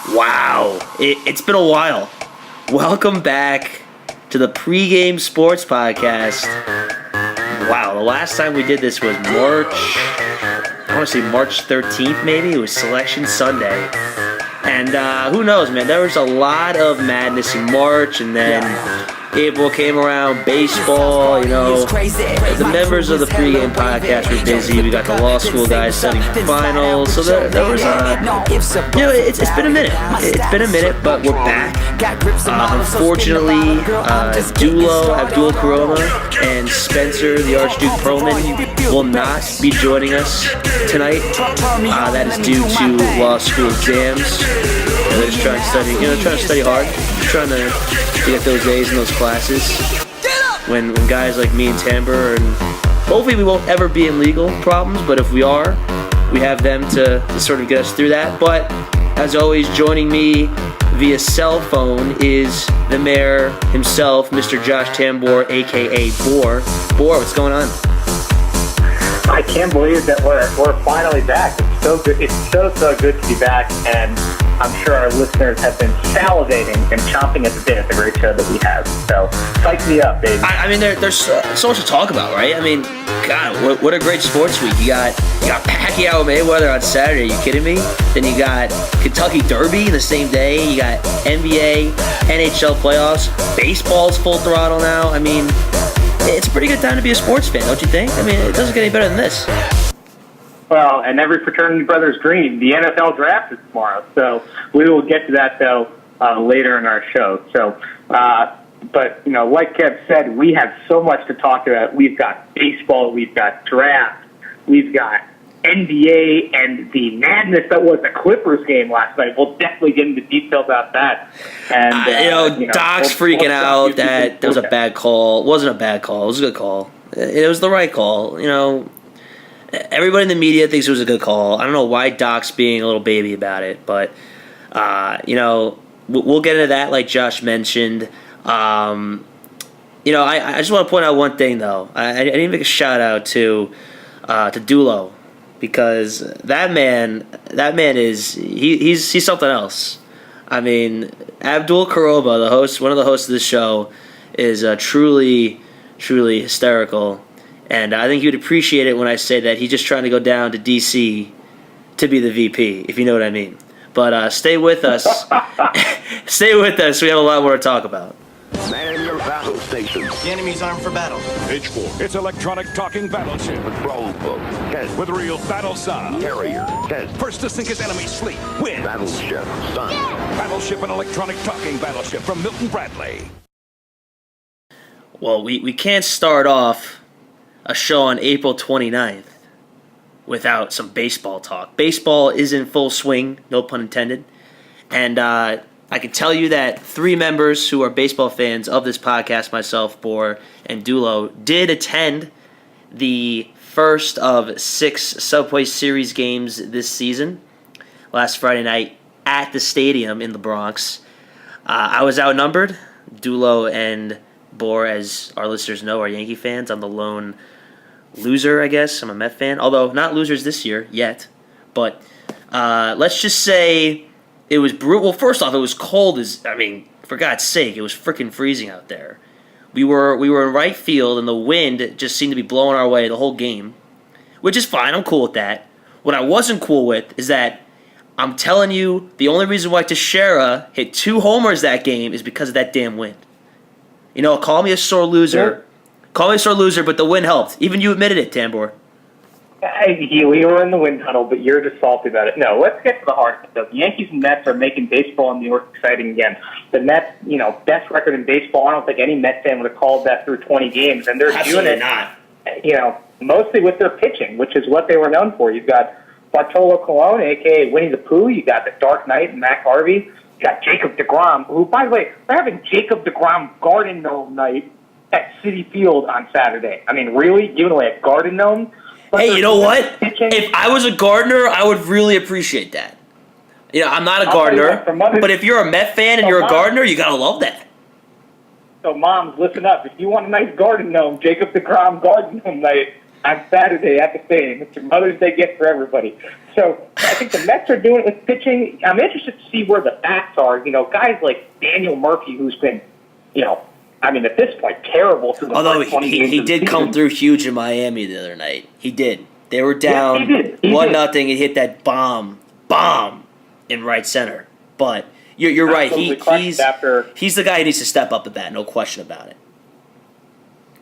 Wow, it's been a while. Welcome back to the Pregame Sports Podcast. Wow, the last time we did this was I want to say March 13th maybe. It was Selection Sunday. And who knows, man, there was a lot of madness in March, and then April came around, baseball, the members of the Pregame Podcast were busy. We got the law school guys studying for finals, so there was, it's been a minute. It's been a minute, but we're back. Unfortunately, Dullo, Abdul, Koroma, and Spencer, the Archduke Pearlman, will not be joining us tonight. That is due to law school exams. They're just trying to study hard, trying to get those A's in those classes. When guys like me and Tambor, and hopefully we won't ever be in legal problems, but if we are, we have them to sort of get us through that. But as always, joining me via cell phone is the mayor himself, Mr. Josh Tambor, aka Bor. Bor, what's going on? I can't believe that we're finally back. It's so good. It's so good to be back, and I'm sure our listeners have been salivating and chomping at the bit at the great show that we have. So, psych me up, baby. I mean, there's so much to talk about, right? I mean, God, what a great sports week. You got Pacquiao Mayweather on Saturday. Are you kidding me? Then you got Kentucky Derby the same day. You got NBA, NHL playoffs. Baseball's full throttle now. I mean, it's a pretty good time to be a sports fan, don't you think? I mean, it doesn't get any better than this. Well, and every fraternity brother's dream, the NFL draft is tomorrow. So we will get to that, though, later in our show. So, but, like Kev said, we have so much to talk about. We've got baseball, we've got draft, we've got NBA, and the madness that was the Clippers game last night. We'll definitely get into detail about that. And Doc's freaking out that was a bad call. It wasn't a bad call. It was a good call. It was the right call. Everybody in the media thinks it was a good call. I don't know why Doc's being a little baby about it, but we'll get into that, like Josh mentioned. I just want to point out one thing though. I need to make a shout out to Dullo, because that man is he's something else. I mean, Abdul Koroma, one of the hosts of this show, is truly hysterical. And I think you'd appreciate it when I say that he's just trying to go down to D.C. to be the VP, if you know what I mean. But stay with us. Stay with us. We have a lot more to talk about. Man your battle station. The enemy's armed for battle. H4. It's electronic talking battleship. Patrol boat. 10. With real battle sound. Carrier. 10. First to sink his enemy sleep. Win. Battleship. Sun. Battleship and electronic talking battleship from Milton Bradley. Well, we can't start off a show on April 29th without some baseball talk. Baseball is in full swing, no pun intended. And I can tell you that 3 members who are baseball fans of this podcast, myself, Bor, and Dullo, did attend the first of 6 Subway Series games this season, last Friday night at the stadium in the Bronx. I was outnumbered. Dullo and Bor, as our listeners know, are Yankee fans. I'm the lone loser, I guess. I'm a Met fan, although not losers this year yet. But let's just say it was brutal. Well, first off, it was cold for God's sake, it was freaking freezing out there. We were in right field, and the wind just seemed to be blowing our way the whole game, which is fine. I'm cool with that. What I wasn't cool with is that I'm telling you, the only reason why Teixeira hit 2 homers that game is because of that damn wind. Call me a sore loser. Call me a sore loser, but the wind helped. Even you admitted it, Tambor. We were in the wind tunnel, but you're just salty about it. No, let's get to the heart of it. The Yankees and Mets are making baseball in New York exciting again. The Mets, best record in baseball. I don't think any Mets fan would have called that through 20 games, and they're Absolutely doing it. Not. Mostly with their pitching, which is what they were known for. You've got Bartolo Colon, a.k.a. Winnie the Pooh. You got the Dark Knight and Mac Harvey. You got Jacob deGrom, who, by the way, they're having Jacob deGrom Garden Gnome night at Citi Field on Saturday. I mean, really? Giving away a Garden Gnome? Hey, you know what? If I was a gardener, I would really appreciate that. I'm not a gardener, but if you're a Met fan and you're a gardener, you gotta love that. So, moms, listen up. If you want a nice garden gnome, Jacob deGrom Garden Gnome night on Saturday at the stadium. It's a Mother's Day gift for everybody. So I think the Mets are doing it with pitching. I'm interested to see where the bats are. Guys like Daniel Murphy, who's been, at this point, terrible for the Although first 20 games he of the did season. come through huge in Miami the other night. He did. They were down He did. 1-0. He hit that bomb in right center. But you're right. He's the guy who needs to step up at that. No question about it.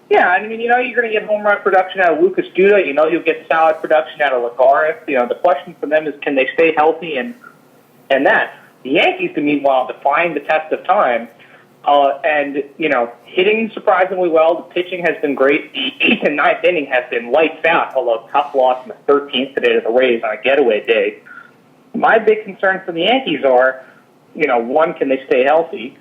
Yeah, you're going to get home run production out of Lucas Duda. You'll get solid production out of Lagares. The question for them is, can they stay healthy and that. The Yankees, meanwhile, defying the test of time. Hitting surprisingly well. The pitching has been great. The 8th and 9th inning has been lights out, although tough loss in the 13th today to the Rays on a getaway day. My big concern for the Yankees are, one, can they stay healthy?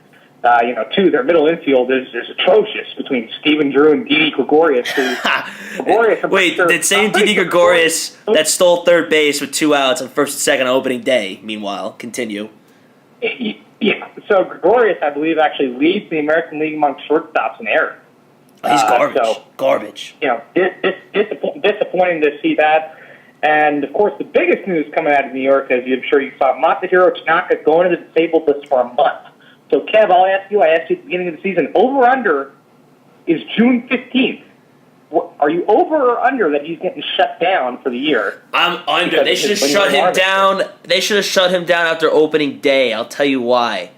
Two, their middle infield is atrocious between Steven Drew and Didi Gregorius. Wait, that same Didi Gregorius that stole third base with 2 outs on first and second on opening day, meanwhile. Continue. Yeah, so Gregorius, I believe, actually leads the American League among shortstops in errors. He's garbage. Garbage. Disappointing to see that. And, of course, the biggest news coming out of New York, as I'm sure you saw, Masahiro Tanaka going to the disabled list for a month. So, Kev, I asked you at the beginning of the season, over-under is June 15th. Are you over or under that he's getting shut down for the year? I'm under. They should have shut him down. They should have shut him down after opening day. I'll tell you why.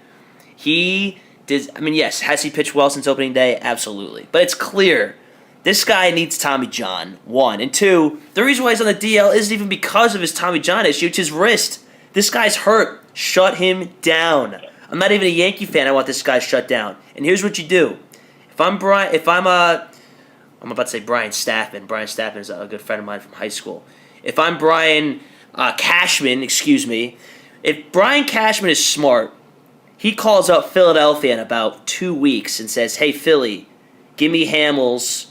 He did. Yes, has he pitched well since opening day? Absolutely. But it's clear this guy needs Tommy John, 1. And 2, the reason why he's on the DL isn't even because of his Tommy John issue. It's his wrist. This guy's hurt. Shut him down. I'm not even a Yankee fan. I want this guy shut down. And here's what you do. I'm about to say Brian Staffman. Brian Staffman is a good friend of mine from high school. If I'm Brian Cashman, if Brian Cashman is smart, he calls up Philadelphia in about 2 weeks and says, hey, Philly, give me Hamels.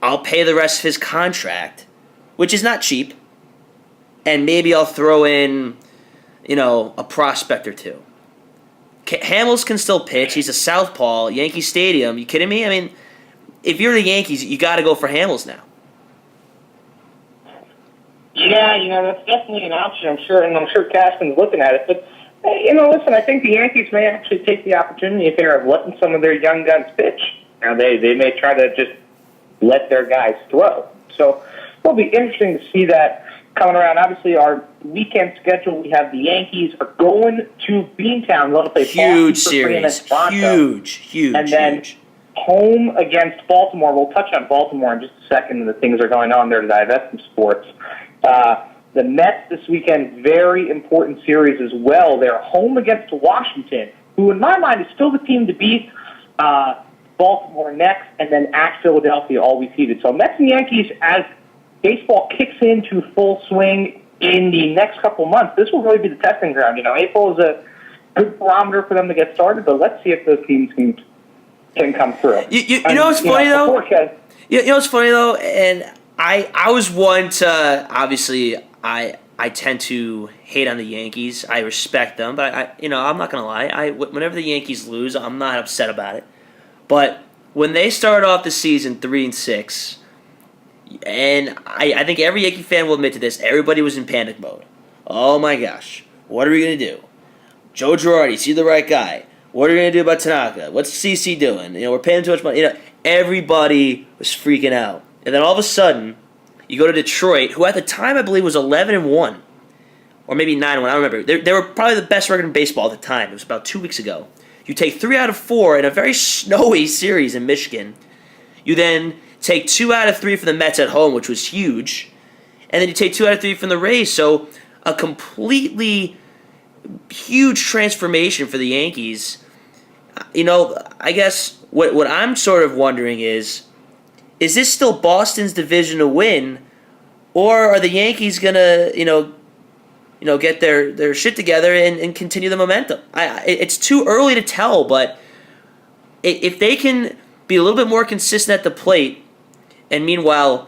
I'll pay the rest of his contract, which is not cheap. And maybe I'll throw in, a prospect or two. Hamels can still pitch. He's a southpaw. Yankee Stadium. You kidding me? If you're the Yankees, you got to go for Hamels now. Yeah, that's definitely an option. I'm sure Cashman's looking at it. But listen, I think the Yankees may actually take the opportunity here of letting some of their young guns pitch. They may try to just let their guys throw. So it'll be interesting to see that coming around. Obviously, our weekend schedule, we have the Yankees are going to Beantown. They'll play huge series, huge, and then home against Baltimore. We'll touch on Baltimore in just a second and the things that are going on there to divest from sports. The Mets this weekend, very important series as well. They're home against Washington, who in my mind is still the team to beat. Baltimore next, and then at Philadelphia, always heated. So Mets and Yankees, as baseball kicks into full swing in the next couple months, this will really be the testing ground. April is a good barometer for them to get started, but let's see if those teams can come through. You know what's funny though? You know what's funny though, and I was one to obviously I tend to hate on the Yankees. I respect them, but I'm not gonna lie. Whenever the Yankees lose, I'm not upset about it. But when they started off the season 3-6, and I think every Yankee fan will admit to this, everybody was in panic mode. Oh my gosh, what are we gonna do? Joe Girardi, is he the right guy? What are we gonna do about Tanaka? What's CC doing? We're paying too much money. Everybody was freaking out, and then all of a sudden, you go to Detroit, who at the time I believe was 11-1, or maybe 9-1. I don't remember. They were probably the best record in baseball at the time. It was about 2 weeks ago. You take 3 out of 4 in a very snowy series in Michigan. You then take 2 out of 3 for the Mets at home, which was huge. And then you take 2 out of 3 from the Rays. So a completely huge transformation for the Yankees. I guess what I'm sort of wondering is this still Boston's division to win? Or are the Yankees going to, get their shit together and continue the momentum? It's too early to tell, but if they can be a little bit more consistent at the plate, and meanwhile,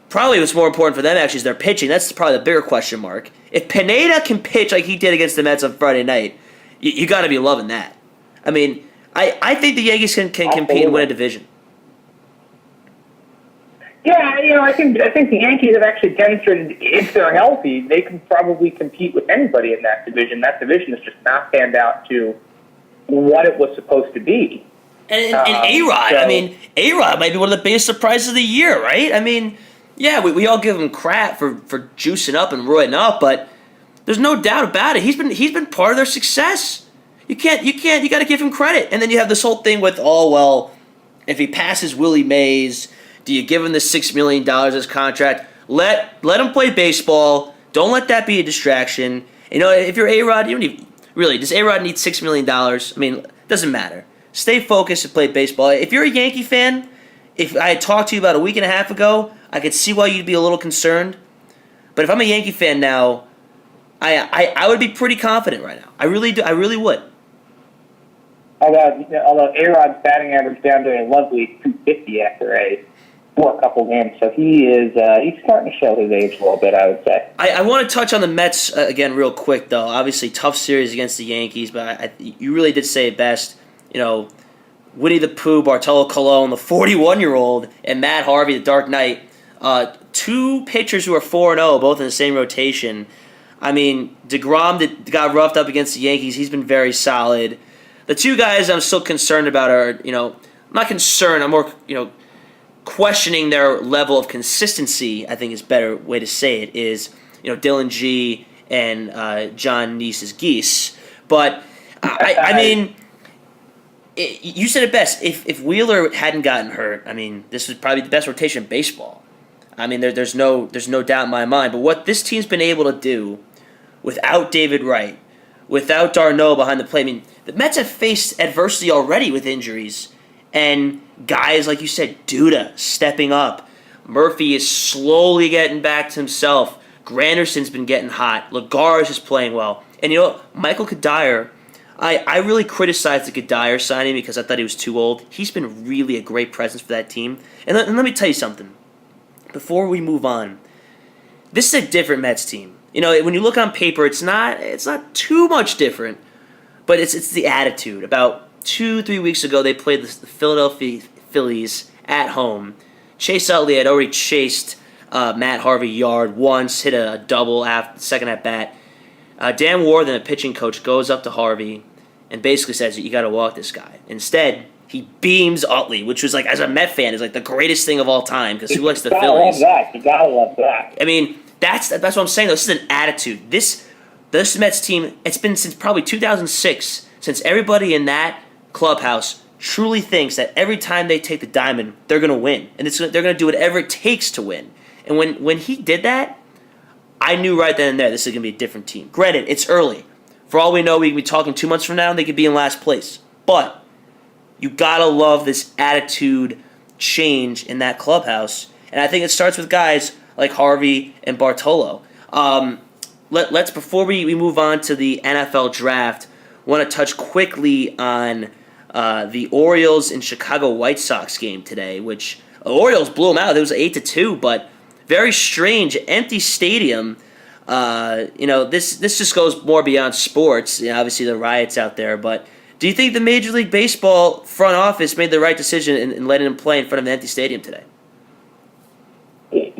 probably what's more important for them actually is their pitching. That's probably the bigger question mark. If Pineda can pitch like he did against the Mets on Friday night, you got to be loving that. I think the Yankees can compete and win a division. Yeah, I think the Yankees have actually demonstrated if they're healthy, they can probably compete with anybody in that division. That division has just not panned out to what it was supposed to be. And A-Rod, A-Rod might be one of the biggest surprises of the year, right? I mean, yeah, we all give him crap for juicing up and roiding up, but there's no doubt about it. He's been part of their success. You got to give him credit. And then you have this whole thing with, if he passes Willie Mays, do you give him the $6 million as contract? Let him play baseball. Don't let that be a distraction. If you're A-Rod, you don't even, really, does A-Rod need $6 million? I mean, it doesn't matter. Stay focused and play baseball. If you're a Yankee fan, if I had talked to you about a week and a half ago, I could see why you'd be a little concerned. But if I'm a Yankee fan now, I would be pretty confident right now. I really do. I really would. Although A-Rod's batting average down to a lovely 250 after for a couple games, so he's starting to show his age a little bit, I would say. I want to touch on the Mets again real quick, though. Obviously, tough series against the Yankees, but you really did say it best. Winnie the Pooh, Bartolo Colon, the 41-year-old, and Matt Harvey, the Dark Knight, two pitchers who are 4-0, both in the same rotation. I mean, DeGrom got roughed up against the Yankees. He's been very solid. The two guys I'm still concerned about are, I'm not concerned. I'm more, questioning their level of consistency, I think is a better way to say it, is, Dylan G and John Neese's Geese. But, I mean, you said it best. If Wheeler hadn't gotten hurt, I mean, this was probably the best rotation in baseball. I mean, there's no doubt in my mind. But what this team's been able to do without David Wright, without d'Arnaud behind the plate, I mean, the Mets have faced adversity already with injuries. And guys, like you said, Duda stepping up. Murphy is slowly getting back to himself. Granderson's been getting hot. Lagares is playing well. And Michael Kadire, I really criticized the Kadire signing because I thought he was too old. He's been really a great presence for that team. And let me tell you something. Before we move on, this is a different Mets team. When you look on paper, it's not too much different, but it's the attitude. About 2-3 weeks ago, they played the Philadelphia Phillies at home. Chase Utley had already chased Matt Harvey yard once, hit a double after the second at bat. Dan Warthen, a pitching coach, goes up to Harvey and basically says, "You got to walk this guy." Instead, he beams Utley, which was like, as a Met fan, is like the greatest thing of all time because who likes the Phillies? You gotta love that. I mean, that's what I'm saying. Though. This is an attitude. This Mets team, it's been since probably 2006 since everybody in that clubhouse truly thinks that every time they take the diamond, they're going to win. And they're going to do whatever it takes to win. And when he did that, I knew right then and there this is going to be a different team. Granted, it's early. For all we know, we could be talking 2 months from now, and they could be in last place. But you got to love this attitude change in that clubhouse. And I think it starts with guys like Harvey and Bartolo. Let's before we move on to the NFL draft, want to touch quickly on the Orioles and Chicago White Sox game today, which the Orioles blew them out. It was 8-2, but very strange, empty stadium. This just goes more beyond sports. Obviously, the riots out there, but do you think the Major League Baseball front office made the right decision in letting them play in front of an empty stadium today?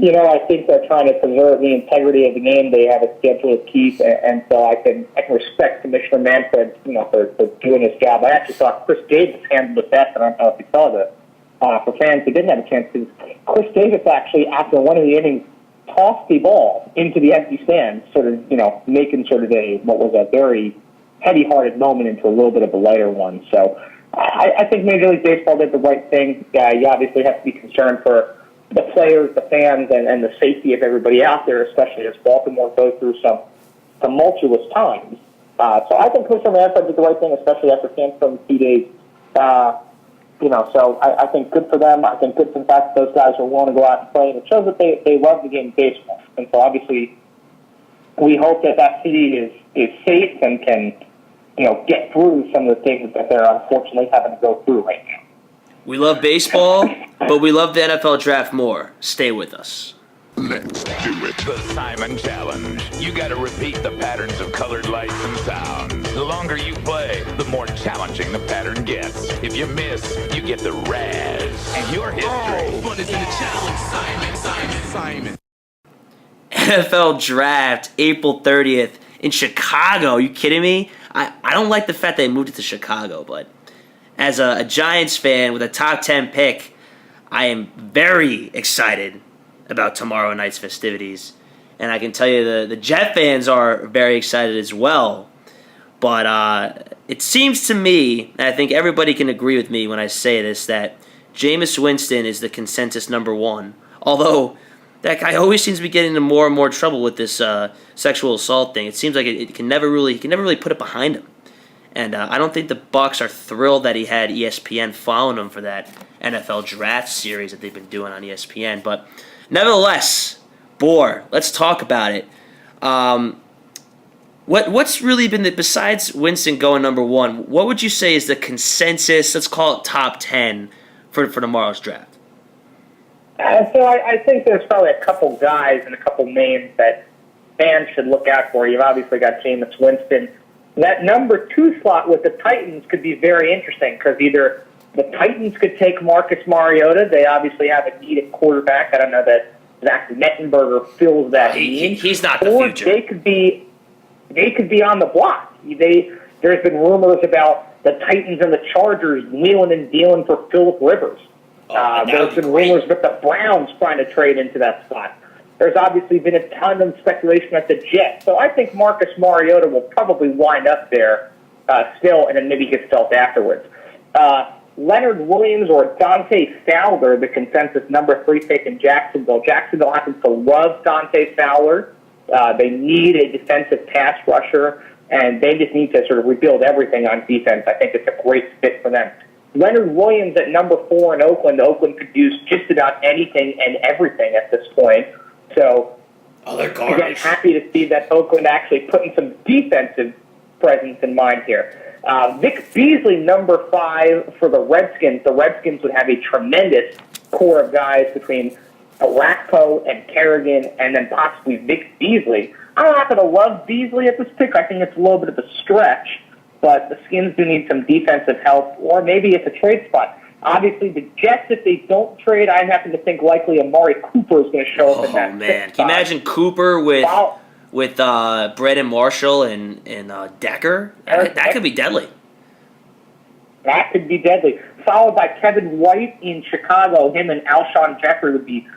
I think they're trying to preserve the integrity of the game. They have a schedule to keep, and so I can respect Commissioner Manfred, for doing his job. I actually thought Chris Davis handled it best. I don't know if you saw this. For fans who didn't have a chance to, Chris Davis actually, after one of the innings, tossed the ball into the empty stands, sort of, making sort of what was a very heavy-hearted moment into a little bit of a lighter one. So I think Major League Baseball did the right thing. You obviously have to be concerned for the players, the fans, and the safety of everybody out there, especially as Baltimore goes through some tumultuous times. So I think Commissioner Manfred did the right thing, especially after canceling 2 days. So I think good for them. I think good for the fact that those guys are willing to go out and play. And it shows that they love the game of baseball. And so obviously we hope that city is safe and can, get through some of the things that they're unfortunately having to go through right now. We love baseball, but we love the NFL draft more. Stay with us. Let's do it. The Simon Challenge. You gotta repeat the patterns of colored lights and sounds. The longer you play, the more challenging the pattern gets. If you miss, you get the razz. And your history. But it's in the challenge, Simon. NFL Draft, April 30th in Chicago. Are you kidding me? I don't like the fact they moved it to Chicago, but as a Giants fan with a top 10 pick, I am very excited about tomorrow night's festivities. And I can tell you the Jet fans are very excited as well. But it seems to me, and I think everybody can agree with me when I say this, that Jameis Winston is the consensus number one. Although that guy always seems to be getting into more and more trouble with this sexual assault thing. It seems like he can never really put it behind him. And I don't think the Bucs are thrilled that he had ESPN following him for that NFL draft series that they've been doing on ESPN. But nevertheless, Bohr, let's talk about it. What's really been besides Winston going number one? What would you say is the consensus? Let's call it top 10 for tomorrow's draft. So I think there's probably a couple guys and a couple names that fans should look out for. You've obviously got Jameis Winston. That number 2 slot with the Titans could be very interesting because either the Titans could take Marcus Mariota. They obviously have a need at quarterback. I don't know that Zach Mettenberger fills that need. He's not the or future. They could be on the block. There's been rumors about the Titans and the Chargers wheeling and dealing for Phillip Rivers. There's been rumors about the Browns trying to trade into that spot. There's obviously been a ton of speculation at the Jets. So I think Marcus Mariota will probably wind up there still, and then maybe get felt afterwards. Leonard Williams or Dante Fowler, the consensus number 3 pick in Jacksonville. Jacksonville happens to love Dante Fowler. They need a defensive pass rusher, and they just need to sort of rebuild everything on defense. I think it's a great fit for them. Leonard Williams at number 4 in Oakland. Oakland could use just about anything and everything at this point. So, they're garbage. Again, happy to see that Oakland actually putting some defensive presence in mind here. Vic Beasley, number 5 for the Redskins. The Redskins would have a tremendous core of guys between Arakpo and Kerrigan and then possibly Vic Beasley. I don't happen to love Beasley at this pick. I think it's a little bit of a stretch, but the Skins do need some defensive help, or maybe it's a trade spot. Obviously, the Jets, if they don't trade, I happen to think likely Amari Cooper is going to show up in that. Oh, man. Can you imagine Cooper with Brandon Marshall and Decker? That could be deadly. That could be deadly. Followed by Kevin White in Chicago. Him and Alshon Jeffrey would be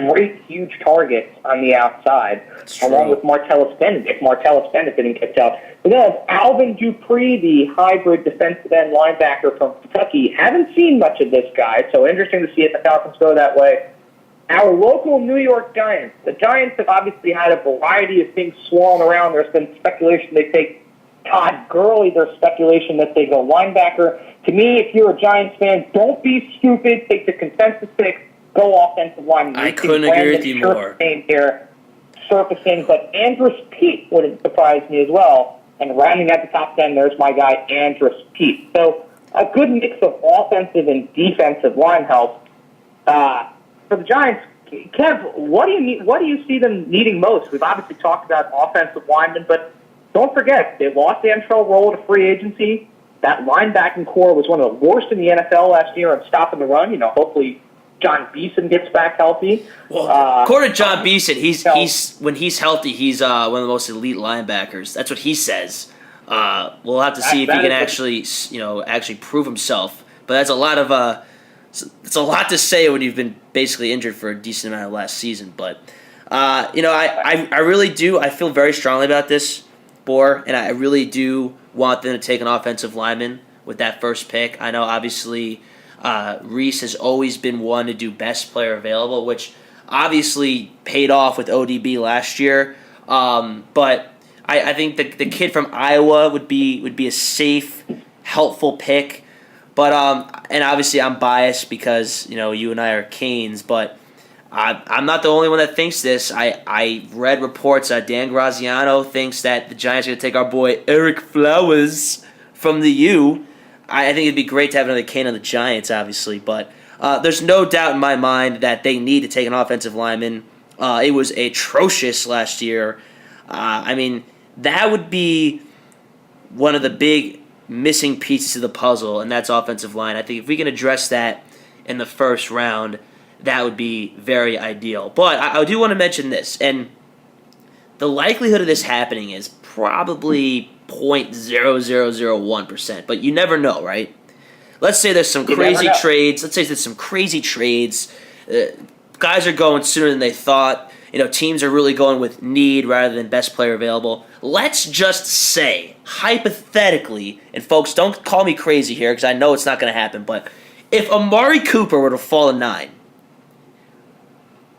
great, huge targets on the outside, along with Martellus Bennett, if Martellus Bennett didn't get out. We then have Alvin Dupree, the hybrid defensive end linebacker from Kentucky. Haven't seen much of this guy, so interesting to see if the Falcons go that way. Our local New York Giants. The Giants have obviously had a variety of things swirling around. There's been speculation they take Todd Gurley. There's speculation that they go linebacker. To me, if you're a Giants fan, don't be stupid. Take the consensus pick. Go offensive line. I couldn't agree with you more. Here surfacing, but Andrus Peat wouldn't surprise me as well. And rounding out the top 10, there's my guy, Andrus Peat. So a good mix of offensive and defensive line help. For the Giants, Kev, what do you see them needing most? We've obviously talked about offensive linemen, but don't forget, they lost Antrell Roll to free agency. That linebacking core was one of the worst in the NFL last year on stopping the run. Hopefully John Beeson gets back healthy. Well, according to John Beeson, he's when he's healthy, he's one of the most elite linebackers. That's what he says. We'll have to see if he can actually prove himself. But that's a lot of it's a lot to say when you've been basically injured for a decent amount of last season. But I really do. I feel very strongly about this, Bohr, and I really do want them to take an offensive lineman with that first pick. I know, obviously, Reese has always been one to do best player available, which obviously paid off with ODB last year. But I think the kid from Iowa would be a safe, helpful pick. But and obviously I'm biased because you and I are Canes, but I'm not the only one that thinks this. I read reports that Dan Graziano thinks that the Giants are going to take our boy Eric Flowers from the U. I think it'd be great to have another Kane on the Giants, obviously, but there's no doubt in my mind that they need to take an offensive lineman. It was atrocious last year. I mean, that would be one of the big missing pieces of the puzzle, and that's offensive line. I think if we can address that in the first round, that would be very ideal. But I do want to mention this, and the likelihood of this happening is probably 0.0001%, but you never know, right? Let's say there's some crazy trades. Let's say there's some crazy trades. Guys are going sooner than they thought. Teams are really going with need rather than best player available. Let's just say, hypothetically, and folks, don't call me crazy here because I know it's not going to happen, but if Amari Cooper were to fall to 9,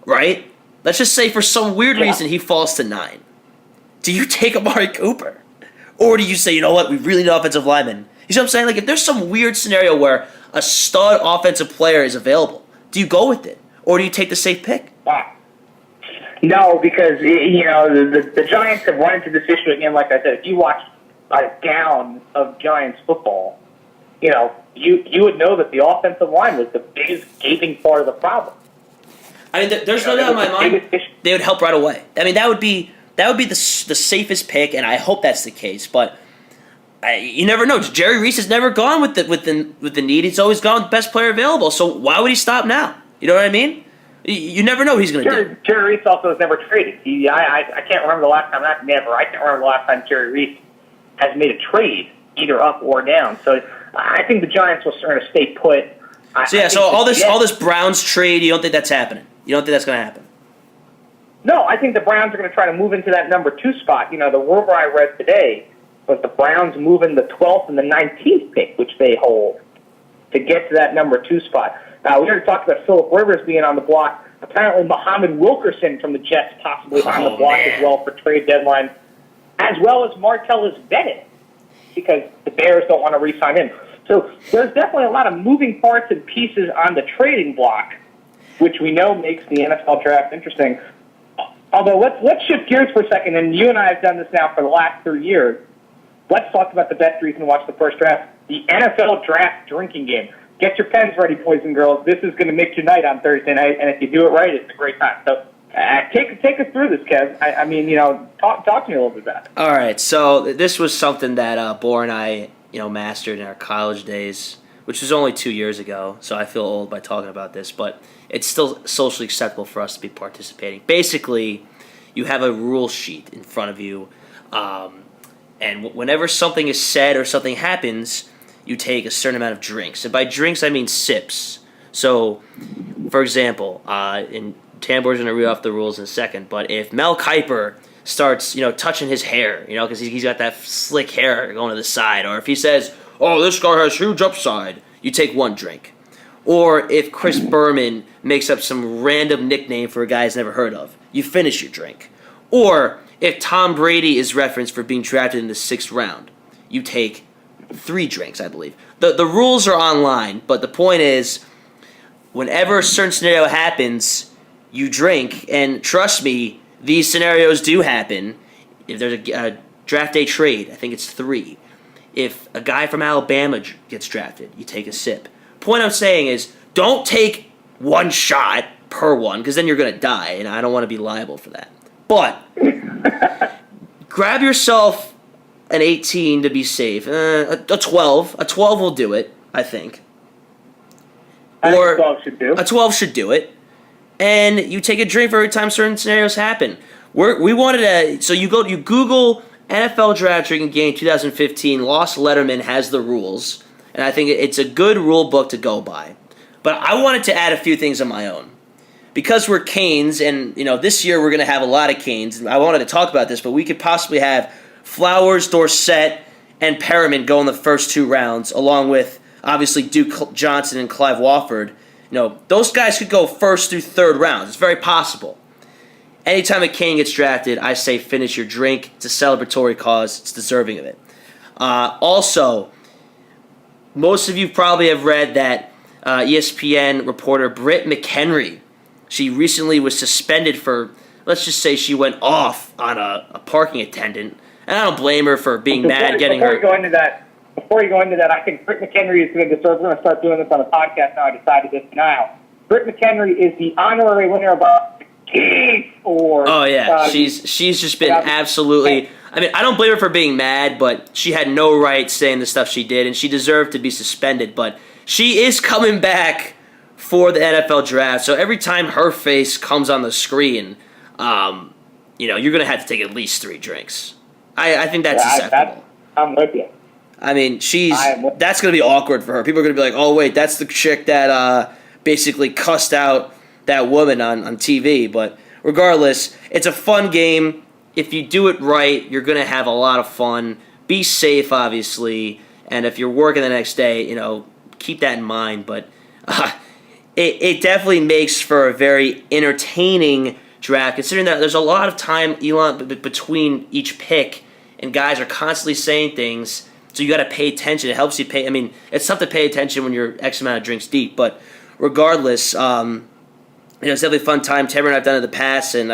right? Let's just say for some weird reason he falls to 9. Do you take Amari Cooper? Or do you say, you know what, we really need offensive linemen? You see what I'm saying? Like, if there's some weird scenario where a stud offensive player is available, do you go with it? Or do you take the safe pick? No, because, the Giants have run into this issue again. Like I said, if you watch a down of Giants football, you would know that the offensive line was the biggest gaping part of the problem. I mean, there's no doubt in my mind they would help right away. I mean, that would be the safest pick, and I hope that's the case. But you never know. Jerry Reese has never gone with the need. He's always gone with the best player available. So why would he stop now? You know what I mean? You never know what he's going to do. Jerry Reese also has never traded. I can't remember the last time. I can't remember the last time Jerry Reese has made a trade, either up or down. So I think the Giants will sort of stay put. So all this Browns trade, you don't think that's happening? You don't think that's going to happen? No, I think the Browns are going to try to move into that number 2 spot. The rumor I read today was the Browns moving the 12th and the 19th pick, which they hold, to get to that number 2 spot. We already talked about Phillip Rivers being on the block. Apparently, Muhammad Wilkerson from the Jets possibly on the block as well for trade deadline, as well as Martellus Bennett, because the Bears don't want to re-sign him. So there's definitely a lot of moving parts and pieces on the trading block, which we know makes the NFL draft interesting. Although, let's shift gears for a second, and you and I have done this now for the last 3 years. Let's talk about the best reason to watch the first draft, the NFL draft drinking game. Get your pens ready, boys and girls. This is going to make your night on Thursday night, and if you do it right, it's a great time. So take us through this, Kev. Talk to me a little bit about it. All right, so this was something that Bohr and I, mastered in our college days, which was only 2 years ago, so I feel old by talking about this, but it's still socially acceptable for us to be participating. Basically, you have a rule sheet in front of you, and whenever something is said or something happens, you take a certain amount of drinks. And by drinks, I mean sips. So, for example, and Tambor's going to read off the rules in a second, but if Mel Kiper starts, touching his hair, because he's got that slick hair going to the side, or if he says, oh, this guy has huge upside, you take 1 drink. Or if Chris Berman makes up some random nickname for a guy he's never heard of, you finish your drink. Or if Tom Brady is referenced for being drafted in the 6th round, you take 3 drinks, I believe. The rules are online, but the point is, whenever a certain scenario happens, you drink, and trust me, these scenarios do happen. If there's a draft day trade, I think it's 3. If a guy from Alabama gets drafted, you take a sip. Point I'm saying is, don't take 1 shot per one, because then you're going to die, and I don't want to be liable for that. But grab yourself an 18 to be safe. A 12. A 12 will do it, I think. Or 12 should do. A 12 should do it. And you take a drink for every time certain scenarios happen. We wanted to... So you Google NFL Draft Drinking Game 2015. Lost Letterman has the rules. And I think it's a good rule book to go by. But I wanted to add a few things of my own. Because we're Canes, and this year we're going to have a lot of Canes. I wanted to talk about this, but we could possibly have Flowers, Dorsett, and Pearlman go in the first 2 rounds, along with, obviously, Duke Johnson and Clive Wofford. Those guys could go 1st through 3rd rounds. It's very possible. Anytime a Cane gets drafted, I say finish your drink. It's a celebratory cause. It's deserving of it. Also, most of you probably have read that ESPN reporter Britt McHenry, she recently was suspended for, let's just say she went off on a parking attendant. And I don't blame her for being mad, getting her... Before you go into that, I think Britt McHenry is going to deserve... We're going to start doing this on the podcast now. I decided this now. Britt McHenry is the honorary winner of our Or Oh yeah, she's just been absolutely. I mean, I don't blame her for being mad, but she had no right saying the stuff she did, and she deserved to be suspended. But she is coming back for the NFL draft, so every time her face comes on the screen, you're gonna have to take at least 3 drinks. I think that's acceptable. I'm with you. I mean, that's gonna be awkward for her. People are gonna be like, "Oh wait, that's the chick that basically cussed out that woman on TV." But regardless, it's a fun game. If you do it right, you're going to have a lot of fun. Be safe, obviously. And if you're working the next day, keep that in mind. But it definitely makes for a very entertaining draft, considering that there's a lot of time, Elon, between each pick, and guys are constantly saying things. So you got to pay attention. It helps you pay. I mean, it's tough to pay attention when you're X amount of drinks deep. But regardless, it's definitely a fun time. Tambor and I've done it in the past, and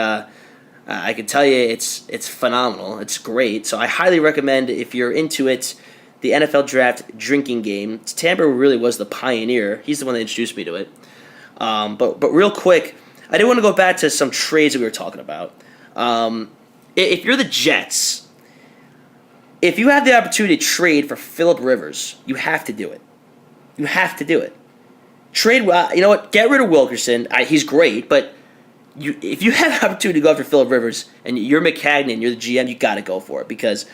I can tell you it's phenomenal. It's great. So I highly recommend, if you're into it, the NFL Draft drinking game. Tambor really was the pioneer. He's the one that introduced me to it. But real quick, I did want to go back to some trades that we were talking about. If you're the Jets, if you have the opportunity to trade for Phillip Rivers, you have to do it. You have to do it. Trade, you know what? Get rid of Wilkerson. He's great, but if you have the opportunity to go after Phillip Rivers and you're McCagnon, you're the GM, you got to go for it, because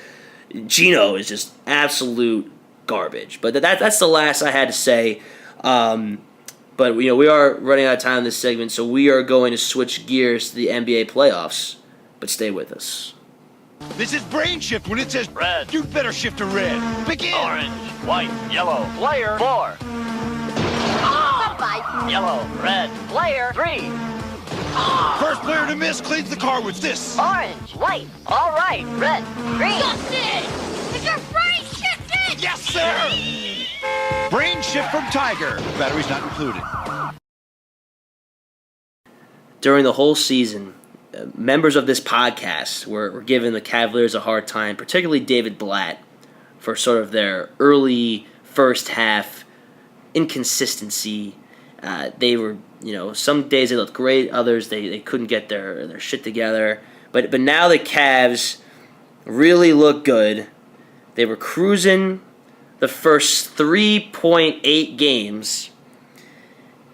Geno is just absolute garbage. But that's the last I had to say. But we are running out of time in this segment, so we are going to switch gears to the NBA playoffs. But stay with us. This is brain shift. When it says red, you'd better shift to red. Begin. Orange, white, yellow, player 4. Bye-bye. Yellow, red, player 3. First player to miss cleans the car with this. Orange, white, all right, red, green. Justin! Is your brain shifted? Yes, sir! Brain shift from Tiger. Batteries not included. During the whole season, members of this podcast were giving the Cavaliers a hard time, particularly David Blatt, for sort of their early first half inconsistency. They were, some days they looked great, others they couldn't get their shit together. But now the Cavs really look good. They were cruising the first 3.8 games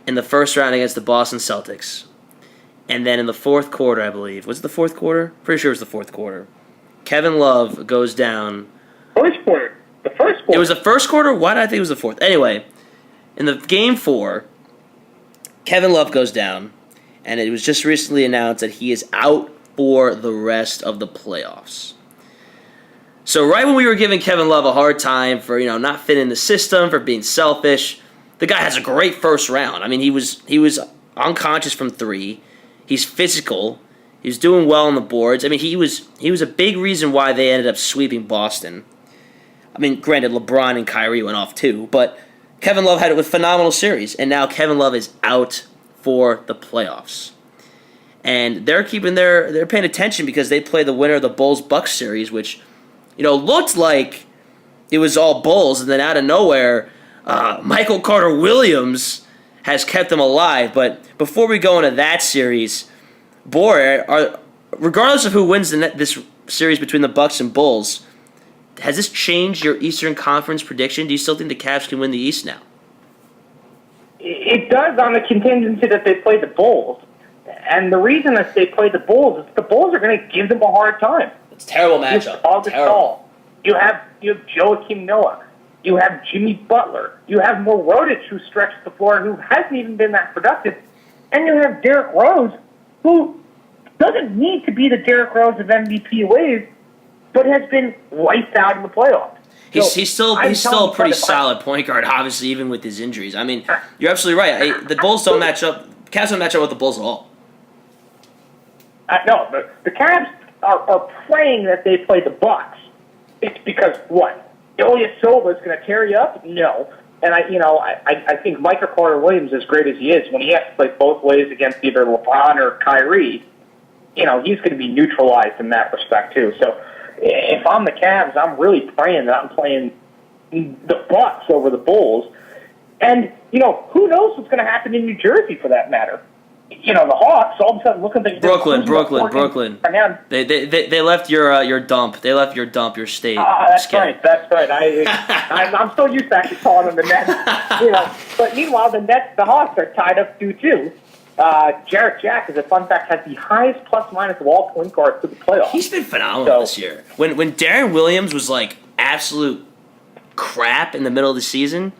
in the first round against the Boston Celtics. And then in the fourth quarter, I believe. Was it the fourth quarter? Pretty sure it was the fourth quarter. Kevin Love goes down. First quarter. The first quarter. It was the first quarter? Why did I think it was the fourth? Anyway, in the game 4, Kevin Love goes down, and it was just recently announced that he is out for the rest of the playoffs. So right when we were giving Kevin Love a hard time for, not fitting the system, for being selfish, the guy has a great first round. I mean, he was unconscious from 3. He's physical. He's doing well on the boards. I mean, he was a big reason why they ended up sweeping Boston. I mean, granted, LeBron and Kyrie went off too, but Kevin Love had a phenomenal series, and now Kevin Love is out for the playoffs. And they're paying attention because they play the winner of the Bulls-Bucks series, which, looked like it was all Bulls, and then out of nowhere, Michael Carter-Williams has kept them alive. But before we go into that series, regardless of who wins this series between the Bucks and Bulls, has this changed your Eastern Conference prediction? Do you still think the Cavs can win the East now? It does, on the contingency that they play the Bulls. And the reason that they play the Bulls is the Bulls are going to give them a hard time. It's a terrible matchup. Terrible. You have Joakim Noah. You have Jimmy Butler. You have Mirotic, who stretched the floor, who hasn't even been that productive. And you have Derrick Rose, who doesn't need to be the Derrick Rose of MVP ways, but has been wiped out in the playoffs. He's still a pretty solid point guard, obviously, even with his injuries. I mean, you're absolutely right. The Bulls don't match up. Cavs don't match up with the Bulls at all. No, the Cavs are praying that they play the Bucks. It's because what? Ilyasova is going to tear you up? No. And I think Michael Carter-Williams, as great as he is, when he has to play both ways against either LeBron or Kyrie, he's going to be neutralized in that respect too. So if I'm the Cavs, I'm really praying that I'm playing the Bucks over the Bulls. And who knows what's going to happen in New Jersey for that matter? the Hawks all of a sudden look at the Brooklyn. They left your dump. They left your dump, your state. That's right. I'm still used to actually calling them the Nets. But meanwhile, the Hawks are tied up 2-2. Jarrett Jack, as a fun fact, has the highest plus-minus of all point guards to the playoffs. He's been phenomenal this year. When Darren Williams was like absolute crap in the middle of the season,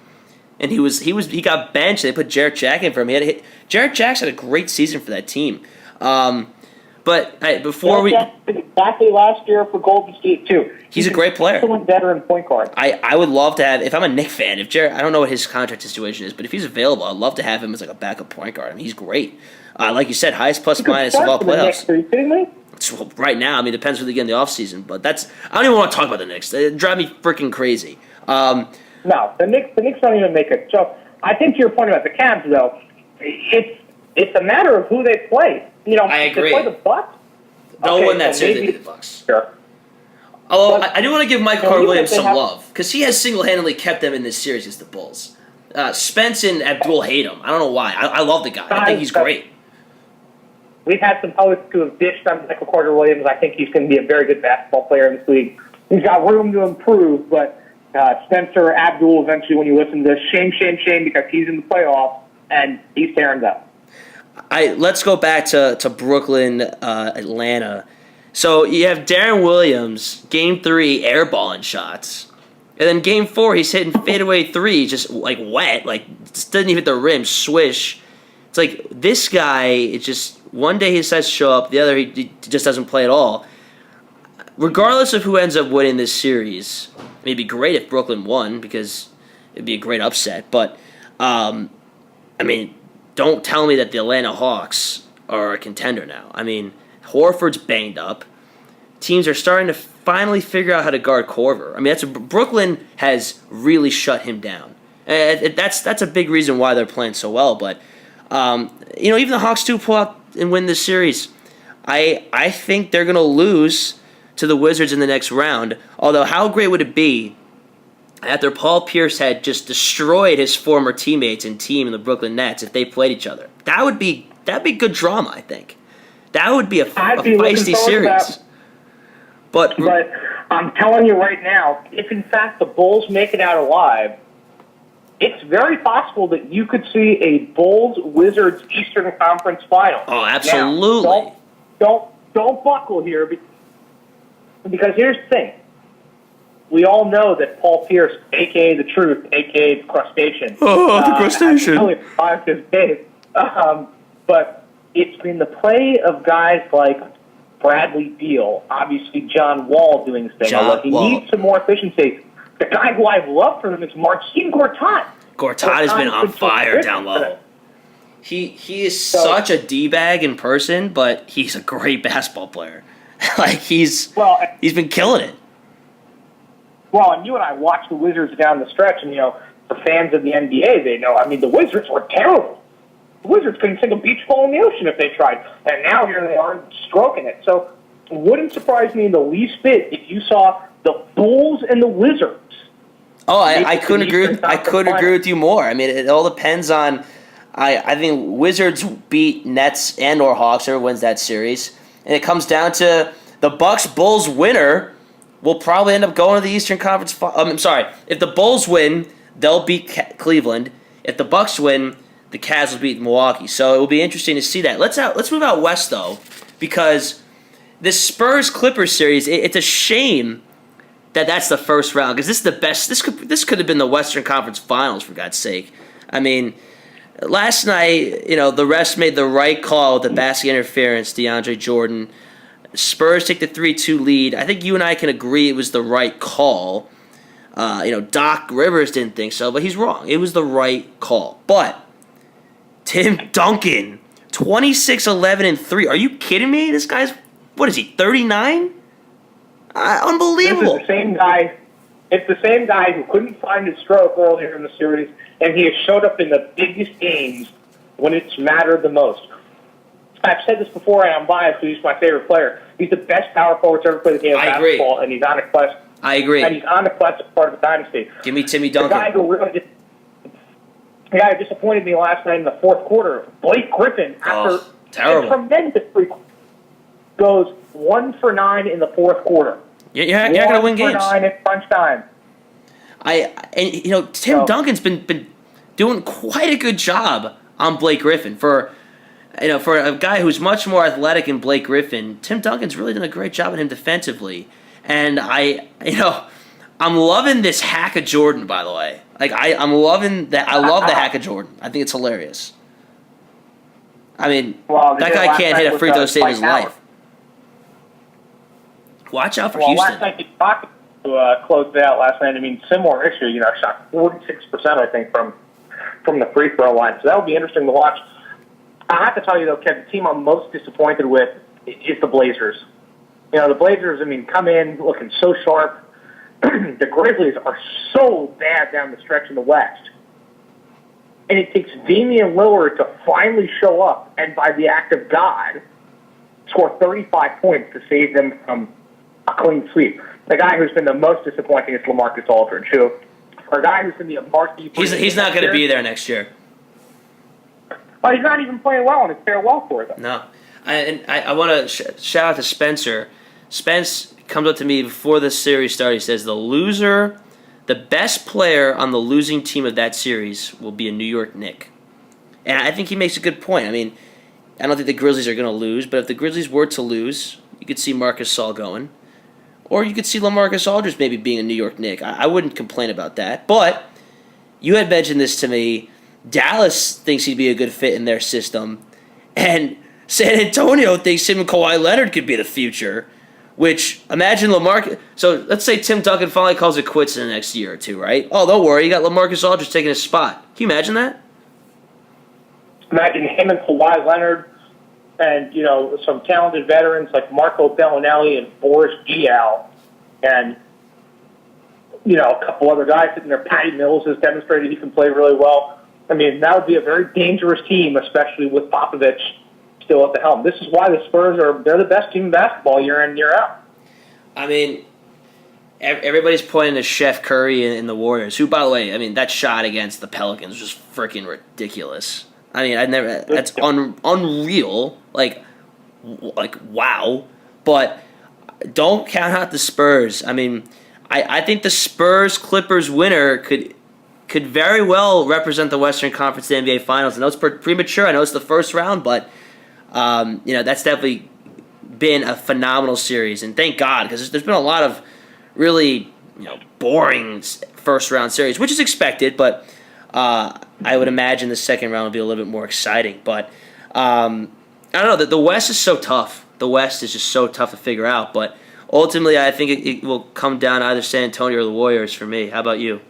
and he got benched. They put Jarrett Jack in for him. Jarrett Jack's had a great season for that team. But before exactly last year for Golden State too. He's a great player. Excellent veteran point guard. I would love to have, if I'm a Knick fan, if Jarrett, I don't know what his contract situation is, but if he's available, I'd love to have him as like a backup point guard. I mean, he's great. Like you said, highest plus minus of all playoffs. Are you kidding me? Right now, I mean, it depends what they get in the offseason, but I don't even want to talk about the Knicks. They drive me freaking crazy. No, the Knicks don't even make a joke. I think to your point about the Cavs, though, it's a matter of who they play. I agree. They play the Bucks. No one that says they beat the Bucks. Sure. Although I do want to give Michael Carter-Williams some love because he has single-handedly kept them in this series against the Bulls. Spence and Abdul hate him. I don't know why. I love the guy. I think he's great. We've had some posts who have dished on Michael Carter-Williams. I think he's going to be a very good basketball player in this league. He's got room to improve, but Spencer, Abdul, eventually when you listen to shame, because he's in the playoffs and he's tearing up. Let's go back to Brooklyn, Atlanta. So you have Darren Williams, Game 3, airballing shots. And then Game 4, he's hitting fadeaway threes, just like wet, like just doesn't even hit the rim, swish. It's like this guy, it's just one day he decides to show up, the other he just doesn't play at all. Regardless of who ends up winning this series, it'd be great if Brooklyn won because it'd be a great upset. But, I mean, don't tell me that the Atlanta Hawks are a contender now. I mean, Horford's banged up. Teams are starting to finally figure out how to guard Korver. I mean, Brooklyn has really shut him down. And that's a big reason why they're playing so well. But, even the Hawks do pull out and win this series. I think they're going to lose to the Wizards in the next round. Although, how great would it be after Paul Pierce had just destroyed his former teammates and team in the Brooklyn Nets if they played each other? That'd be good drama, I think. That would be a feisty series. But I'm telling you right now, if in fact the Bulls make it out alive, it's very possible that you could see a Bulls-Wizards Eastern Conference final. Oh, absolutely. Now, don't buckle here, because here's the thing. We all know that Paul Pierce, a.k.a. The Truth, a.k.a. The Crustacean. Oh, the Crustacean. Really survived his days. But it's been the play of guys like Bradley Beal, obviously John Wall doing his thing. He needs some more efficiency. The guy who I've loved for him is Marcin Gortat. Gortat has been on fire down low. He is such a D-bag in person, but he's a great basketball player. He's been killing it. Well, and you and I watched the Wizards down the stretch, and, for fans of the NBA, they know, the Wizards were terrible. The Wizards couldn't sink a beach ball in the ocean if they tried. And now here they are stroking it. So it wouldn't surprise me in the least bit if you saw the Bulls and the Wizards. Oh, I couldn't agree. I couldn't agree with you more. I mean, it all depends on. I think Wizards beat Nets and or Hawks. Whoever wins that series, and it comes down to the Bucks Bulls winner will probably end up going to the Eastern Conference. I'm sorry. If the Bulls win, they'll beat Cleveland. If the Bucks win, the Cavs will beat Milwaukee. So it will be interesting to see that. Let's move out west though, because this Spurs-Clippers series, it's a shame that that's the first round, because this is the best. This could have been the Western Conference Finals, for God's sake. I mean, last night, the refs made the right call with the basket interference, DeAndre Jordan. Spurs take the 3-2 lead. I think you and I can agree it was the right call. Doc Rivers didn't think so, but he's wrong. It was the right call. But Tim Duncan, 26, 11, and 3. Are you kidding me? This guy's, what is he, 39? Unbelievable. This is the same guy. It's the same guy who couldn't find his stroke earlier in the series, and he has showed up in the biggest games when it's mattered the most. I've said this before, and I'm biased because he's my favorite player. He's the best power forward to ever play the game of basketball, and he's on a quest. I agree. And he's on the quest as part of the dynasty. Give me Timmy Duncan. The guy who disappointed me last night in the fourth quarter, Blake Griffin, after terrible. a tremendous goes 1 for 9 in the fourth quarter. You're not going to win games. 1 for 9 at crunch time. Tim Duncan's been doing quite a good job on Blake Griffin for a guy who's much more athletic than Blake Griffin. Tim Duncan's really done a great job on him defensively, and I'm loving this hack of Jordan, by the way. I'm loving that. I love the hack of Jordan. I think it's hilarious. I mean, that guy can't hit a free throw to save his life. Watch out for Houston. Last night he talked to close it out last night. I mean, similar issue. Shot 46%, I think, from the free throw line. So that would be interesting to watch. I have to tell you, though, Kev, the team I'm most disappointed with is the Blazers. The Blazers, come in looking so sharp. The Grizzlies are so bad down the stretch in the West. And it takes Damian Lillard to finally show up and, by the act of God, score 35 points to save them from a clean sweep. The guy who's been the most disappointing is LaMarcus Aldridge, who, for a guy who's been the marquee. He's not going to be there next year. But he's not even playing well in his farewell for them. No. I want to shout out to Spencer. Spence comes up to me before the series started. He says the best player on the losing team of that series will be a New York Knick. And I think he makes a good point. I don't think the Grizzlies are going to lose, but if the Grizzlies were to lose, you could see Marc Gasol going. Or you could see LaMarcus Aldridge maybe being a New York Knick. I wouldn't complain about that. But you had mentioned this to me. Dallas thinks he'd be a good fit in their system. And San Antonio thinks him and Kawhi Leonard could be the future. Which, imagine LaMarcus. So let's say Tim Duncan finally calls it quits in the next year or two, right? Oh, don't worry. You got LaMarcus Aldridge taking his spot. Can you imagine that? Imagine him and Kawhi Leonard and, some talented veterans like Marco Bellinelli and Boris Diaw and, a couple other guys sitting there. Patty Mills has demonstrated he can play really well. That would be a very dangerous team, especially with Popovich still at the helm. This is why the Spurs they're the best team in basketball year in, year out. Everybody's pointing to Chef Curry and the Warriors, who, by the way, that shot against the Pelicans was just freaking ridiculous. That's unreal. Like, wow. But don't count out the Spurs. I think the Spurs-Clippers winner could very well represent the Western Conference NBA Finals. I know it's premature. I know it's the first round, but that's definitely been a phenomenal series. And thank God, because there's been a lot of really boring first-round series, which is expected, but I would imagine the second round will be a little bit more exciting. But I don't know. The West is so tough. The West is just so tough to figure out. But ultimately, I think it will come down to either San Antonio or the Warriors for me. How about you?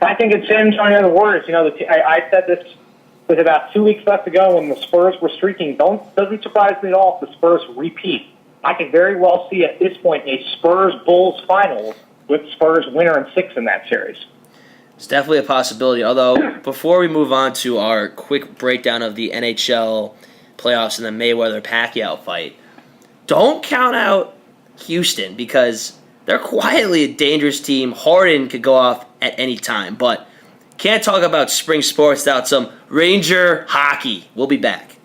I think it's San Antonio or the Warriors. I said this with about 2 weeks left to go when the Spurs were streaking. Doesn't surprise me at all if the Spurs repeat. I could very well see at this point a Spurs-Bulls finals with Spurs winner in 6 in that series. It's definitely a possibility. Although, before we move on to our quick breakdown of the NHL playoffs and the Mayweather-Pacquiao fight, don't count out Houston because they're quietly a dangerous team. Harden could go off at any time, but can't talk about spring sports without some Ranger hockey. We'll be back.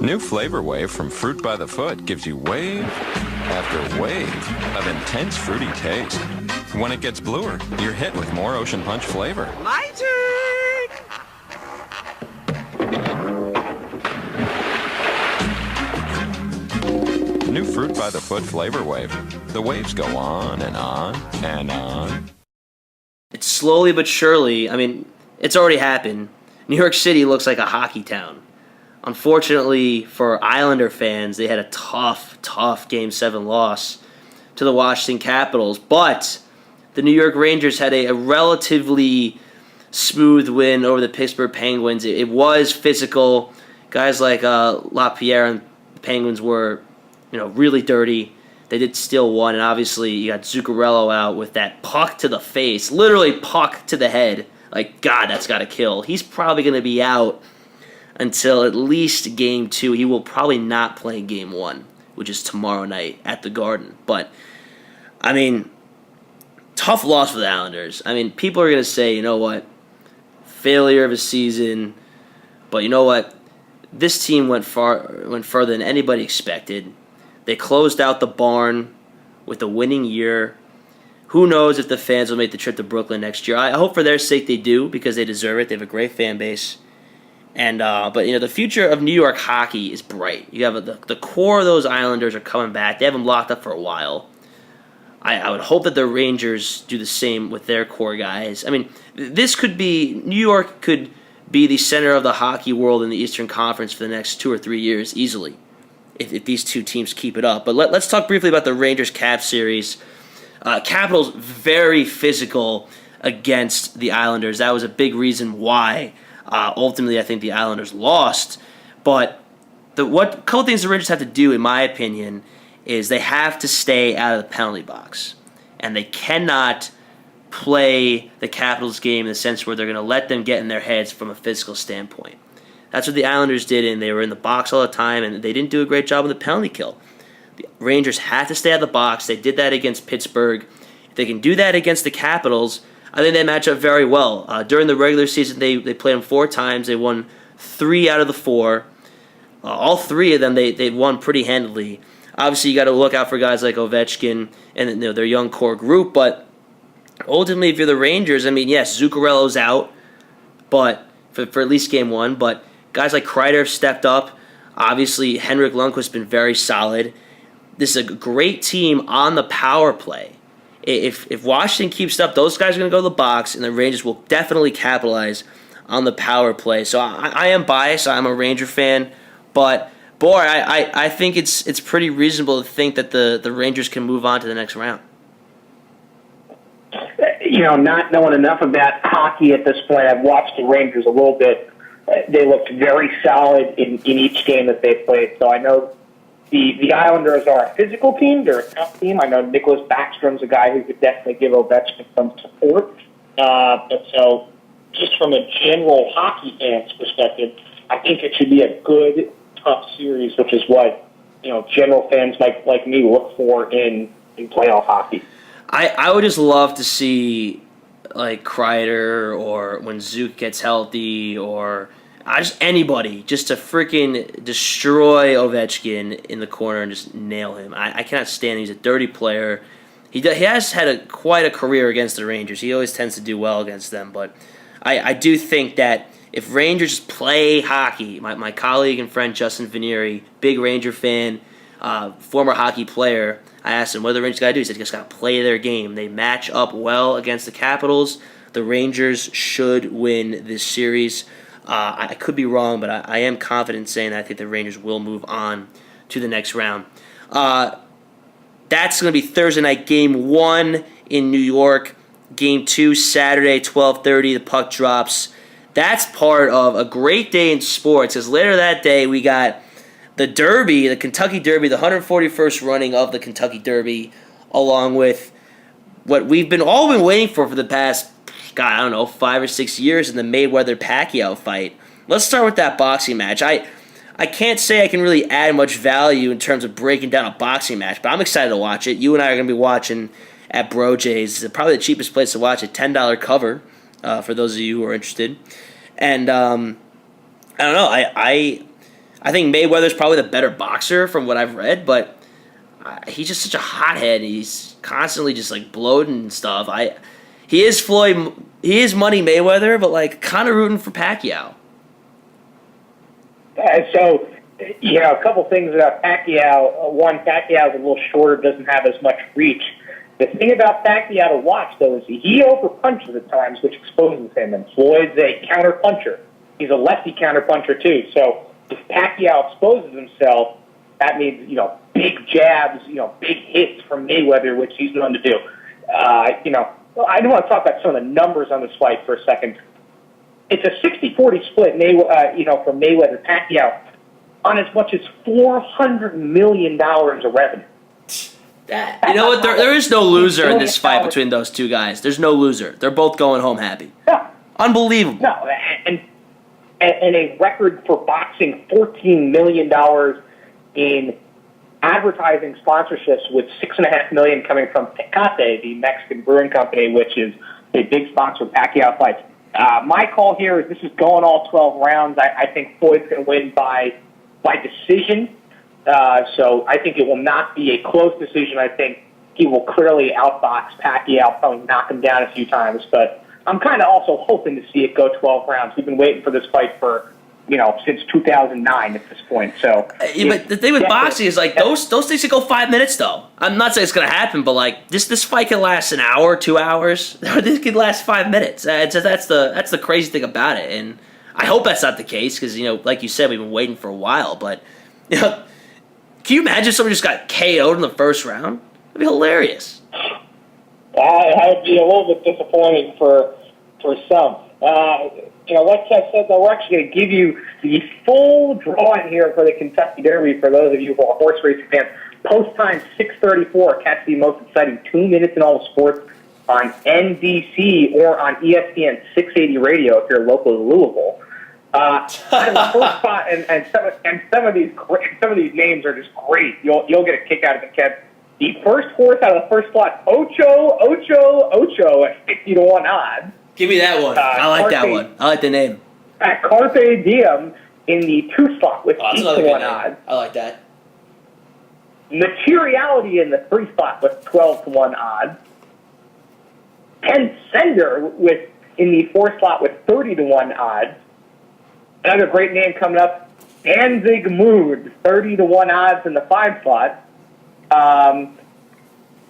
New Flavor Wave from Fruit by the Foot gives you wave after wave of intense fruity taste. When it gets bluer, you're hit with more Ocean Punch flavor. My turn! New Fruit by the Foot Flavor Wave. The waves go on and on and on. It's slowly but surely, it's already happened. New York City looks like a hockey town. Unfortunately for Islander fans, they had a tough Game 7 loss to the Washington Capitals. But the New York Rangers had a relatively smooth win over the Pittsburgh Penguins. It was physical. Guys like LaPierre and the Penguins were, really dirty. They did still won, and obviously you got Zuccarello out with that puck to the face, literally puck to the head. Like, God, that's got to kill. He's probably going to be out until at least Game 2. He will probably not play Game 1. which is tomorrow night at the Garden. But, I mean, tough loss for the Islanders. I mean, people are going to say, you know what, failure of a season. But you know what? This team went further than anybody expected. They closed out the barn with a winning year. Who knows if the fans will make the trip to Brooklyn next year? I hope for their sake they do, because they deserve it. They have a great fan base. And but the future of New York hockey is bright. You have the core of those Islanders are coming back. They have them locked up for a while. I would hope that the Rangers do the same with their core guys. I mean, New York could be the center of the hockey world in the Eastern Conference for the next 2 or 3 years easily, if these two teams keep it up. But let's talk briefly about the Rangers-Caps series. Capitals very physical against the Islanders. That was a big reason why ultimately I think the Islanders lost. But couple things the Rangers have to do, in my opinion, is they have to stay out of the penalty box. And they cannot play the Capitals game in the sense where they're going to let them get in their heads from a physical standpoint. That's what the Islanders did, and they were in the box all the time, and they didn't do a great job on the penalty kill. The Rangers had to stay out of the box. They did that against Pittsburgh. If they can do that against the Capitals, I think they match up very well. During the regular season, they played them 4 times. They won 3 out of the 4. All 3 of them they won pretty handily. Obviously, you got to look out for guys like Ovechkin and their young core group, but ultimately, if you're the Rangers, I mean, yes, Zuccarello's out, but for at least game 1. But guys like Kreider have stepped up. Obviously, Henrik Lundqvist's been very solid. This is a great team on the power play. If Washington keeps up, those guys are going to go to the box, and the Rangers will definitely capitalize on the power play. So I am biased. I'm a Ranger fan, but boy, I think it's pretty reasonable to think that the Rangers can move on to the next round. Not knowing enough about hockey at this point, I've watched the Rangers a little bit. They looked very solid in each game that they played. So I know the Islanders are a physical team. They're a tough team. I know Nicholas Backstrom's a guy who could definitely give Ovechkin some support. But so just from a general hockey fan's perspective, I think it should be a good, tough series, which is what general fans like me look for in playoff hockey. I would just love to see like Kreider or when Zook gets healthy or just anybody just to freaking destroy Ovechkin in the corner and just nail him. I cannot stand him. He's a dirty player. He has had quite a career against the Rangers. He always tends to do well against them. But I do think that if Rangers play hockey, my colleague and friend Justin Vanieri, big Ranger fan, former hockey player, I asked him, what do the Rangers got to do? He said, just got to play their game. They match up well against the Capitals. The Rangers should win this series. I could be wrong, but I am confident saying that I think the Rangers will move on to the next round. That's going to be Thursday night, Game 1 in New York. Game 2, Saturday, 12:30, the puck drops. That's part of a great day in sports, because later that day we got the Derby, the Kentucky Derby, the 141st running of the Kentucky Derby, along with what we've all been waiting for the past, 5 or 6 years in the Mayweather-Pacquiao fight. Let's start with that boxing match. I can't say I can really add much value in terms of breaking down a boxing match, but I'm excited to watch it. You and I are going to be watching at Bro J's. It's probably the cheapest place to watch it, $10 cover for those of you who are interested. And I don't know, I think Mayweather's probably the better boxer from what I've read, but he's just such a hothead. He's constantly just like bloating and stuff. He is Money Mayweather, but kind of rooting for Pacquiao. So, a couple things about Pacquiao. One, Pacquiao's a little shorter, doesn't have as much reach. The thing about Pacquiao to watch, though, is he over-punches at times, which exposes him. And Floyd's a counter-puncher. He's a lefty counter-puncher, too. So if Pacquiao exposes himself, that means, big jabs, big hits from Mayweather, which he's known to do. I do want to talk about some of the numbers on this fight for a second. It's a 60-40 split, from Mayweather-Pacquiao on as much as $400 million of revenue. You know what? There is no loser in this fight between those two guys. There's no loser. They're both going home happy. No. Unbelievable. No, and a record for boxing, $14 million in advertising sponsorships with $6.5 million coming from Tecate, the Mexican brewing company, which is a big sponsor of Pacquiao fights. My call here is this is going all 12 rounds. I think Floyd's going to win by decision. So I think it will not be a close decision. I think he will clearly outbox Pacquiao, probably knock him down a few times. But I'm kind of also hoping to see it go 12 rounds. We've been waiting for this fight for, since 2009 at this point. So, but the thing with boxing is like those things can go 5 minutes though. I'm not saying it's gonna happen, but like this fight can last an hour, 2 hours. This could last 5 minutes. That's the crazy thing about it, and I hope that's not the case because like you said, we've been waiting for a while. But can you imagine if somebody just got KO'd in the first round? That'd be hilarious. It would be a little bit disappointing for some. Like I said, though, we're actually going to give you the full drawing here for the Kentucky Derby for those of you who are horse racing fans. Post time 6:34. Catch the most exciting 2 minutes in all the sports on NBC or on ESPN 680 radio if you're local to Louisville. The first spot, and some of these names are just great. You'll get a kick out of it, Kev. The first horse out of the first slot, Ocho at 50-1 odds. Give me that one. I like that one. I like the name. At Carpe Diem in the 2 slot with 8-1 odds. I like that. Materiality in the 3 slot with 12-1 odds. Ken Sender in the 4 slot with 30-1 odds. Another great name coming up, Danzig Mood, 30-1 odds in the 5 slot.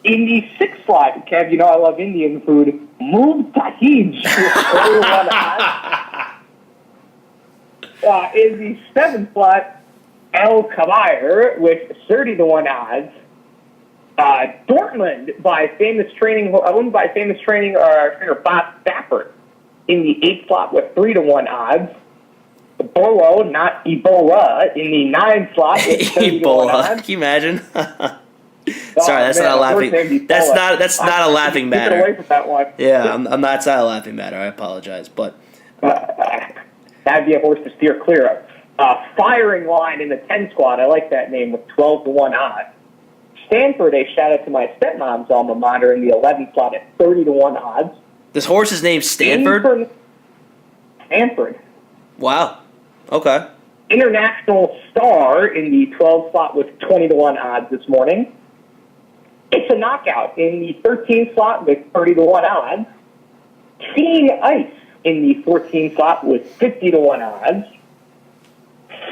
In the 6th slot, Kev, I love Indian food. Mood Tahij with 31 odds. In the 7th slot, El Kabair with 30-1 odds. Dortmund owned by famous trainer Bob Stafford in the 8th slot with 3-1 odds. Dullo, not Ebola, in the 9th slot with 30-1 odds. Can you imagine? Sorry, that's not a laughing. That's not a laughing matter. Get away from that one. Yeah, I'm not. It's not a laughing matter. I apologize, but that'd be a horse to steer clear of. Firing Line in the 10 squad. I like that name with 12-1 odds. Stanford, a shout out to my stepmom's alma mater in the 11th slot at 30-1 odds. This horse is named Stanford. Stanford. Wow. Okay. International Star in the 12th slot with 20-1 odds this morning. It's a Knockout in the 13th slot with 30-1 odds. Teen Ice in the 14th slot with 50-1 odds.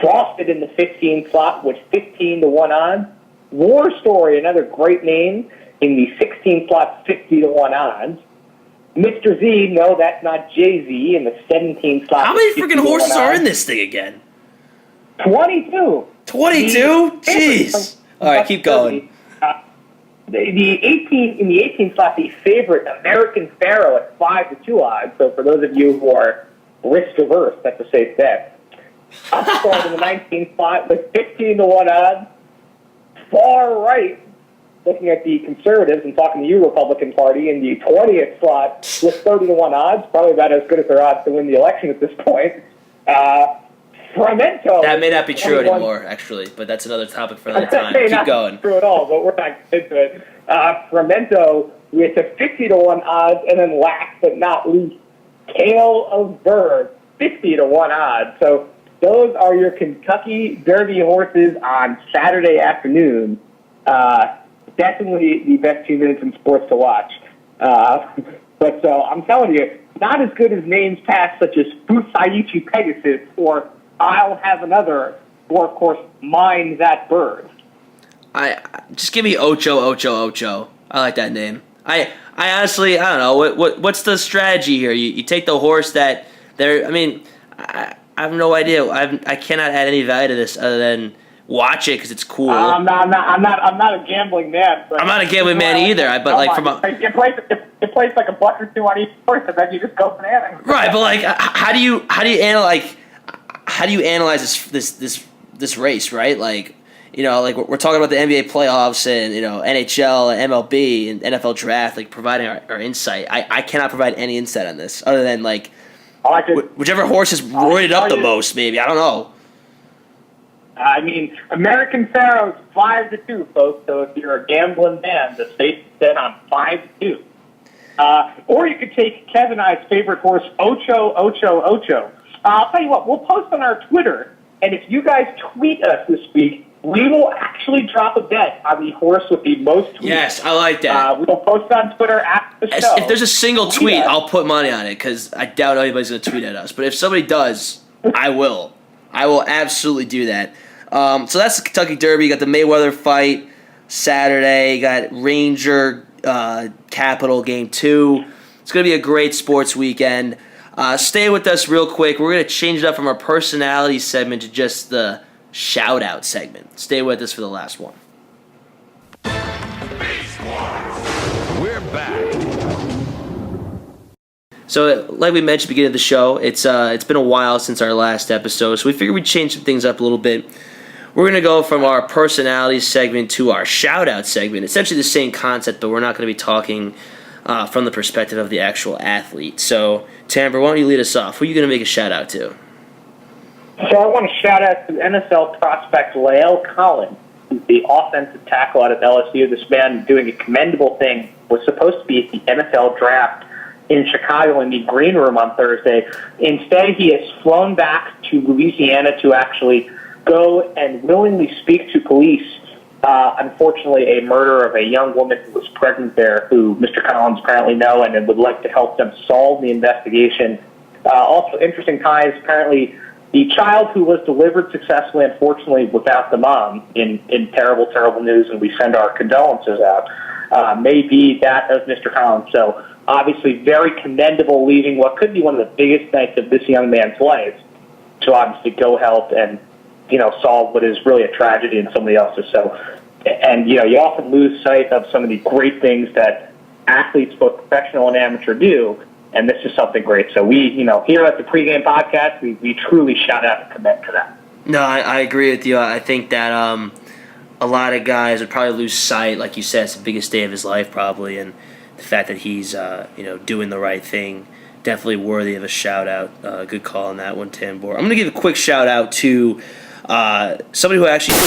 Frosted in the 15th slot with 15-1 odds. War Story, another great name, in the 16th slot, 50-1 odds. Mr. Z, no, that's not Jay-Z, in the 17th slot. How many freaking horses are in this thing again? 22. 22? Jeez. All right, keep going. In the 18th slot, the favorite American Pharaoh at 5-2 odds. So for those of you who are risk averse, that's a safe bet. Upstart in the 19th slot with 15-1 odds. Far right, looking at the conservatives and talking to you, Republican Party, in the 20th slot with 30-1 odds, probably about as good as their odds to win the election at this point. Fermento. That may not be true anymore, actually, but that's another topic for another time. Keep going. Not true at all, but we're not into it. Fermento with a 50-1 odds, and then last but not least, Tale of Bird, 50-1 odds. So those are your Kentucky Derby horses on Saturday afternoon. Definitely the best 2 minutes in sports to watch. But I'm telling you, not as good as names past such as Fusaichi Pegasus or I'll Have Another, or of course, Mind That Bird. I just give me Ocho. I like that name. I honestly, I don't know. What's the strategy here? You take the horse that they're. I mean, I have no idea. I cannot add any value to this other than watch it because it's cool. I'm not a gambling man. I'm not a gambling man either. But like from you place like a buck or two on each horse, and then you just go bananas. Right, but like, how do you analyze this race? Right, like. Like we're talking about the NBA playoffs and NHL, and MLB, and NFL draft, like providing our insight. I cannot provide any insight on this other than like whichever horse is roided up the most. Maybe I don't know. I mean, American Pharaoh's 5-2, folks. So if you're a gambling man, the state's set on 5-2. Or you could take Kevin and I's favorite horse, Ocho, Ocho, Ocho. I'll tell you what, we'll post on our Twitter, and if you guys tweet us this week, we will actually drop a bet on the horse with the most tweets. Yes, I like that. We will post on Twitter after the show. If there's a single tweet, I'll put money on it because I doubt anybody's going to tweet at us. But if somebody does, I will. I will absolutely do that. So that's the Kentucky Derby. You got the Mayweather fight Saturday. You got Ranger Capital Game 2. It's going to be a great sports weekend. Stay with us real quick. We're going to change it up from our personality segment to just the shout-out segment. Stay with us for the last one. We're back. So, like we mentioned at the beginning of the show, it's been a while since our last episode, so we figured we'd change some things up a little bit. We're going to go from our personality segment to our shout-out segment. Essentially the same concept, but we're not going to be talking from the perspective of the actual athlete. So, Tambor, why don't you lead us off? Who are you going to make a shout-out to? So I want to shout out to NFL prospect Lael Collins, who's the offensive tackle out of LSU. This man doing a commendable thing. Was supposed to be at the NFL draft in Chicago in the green room on Thursday. Instead, he has flown back to Louisiana to actually go and willingly speak to police. Unfortunately, a murder of a young woman who was pregnant there, who Mr. Collins apparently know and would like to help them solve the investigation. Also, interesting ties, apparently, the child who was delivered successfully, unfortunately, without the mom, in terrible, terrible news, and we send our condolences out, may be that of Mr. Collins. So, obviously, very commendable leaving what could be one of the biggest nights of this young man's life to obviously go help and, solve what is really a tragedy in somebody else's. So, and, you often lose sight of some of the great things that athletes, both professional and amateur, do. And this is something great. So we, here at the Pregame podcast, we truly shout out and commend to that. No, I agree with you. I think that a lot of guys would probably lose sight, like you said, it's the biggest day of his life probably, and the fact that he's doing the right thing, definitely worthy of a shout out. Good call on that one, Tambor. I'm going to give a quick shout out to somebody who actually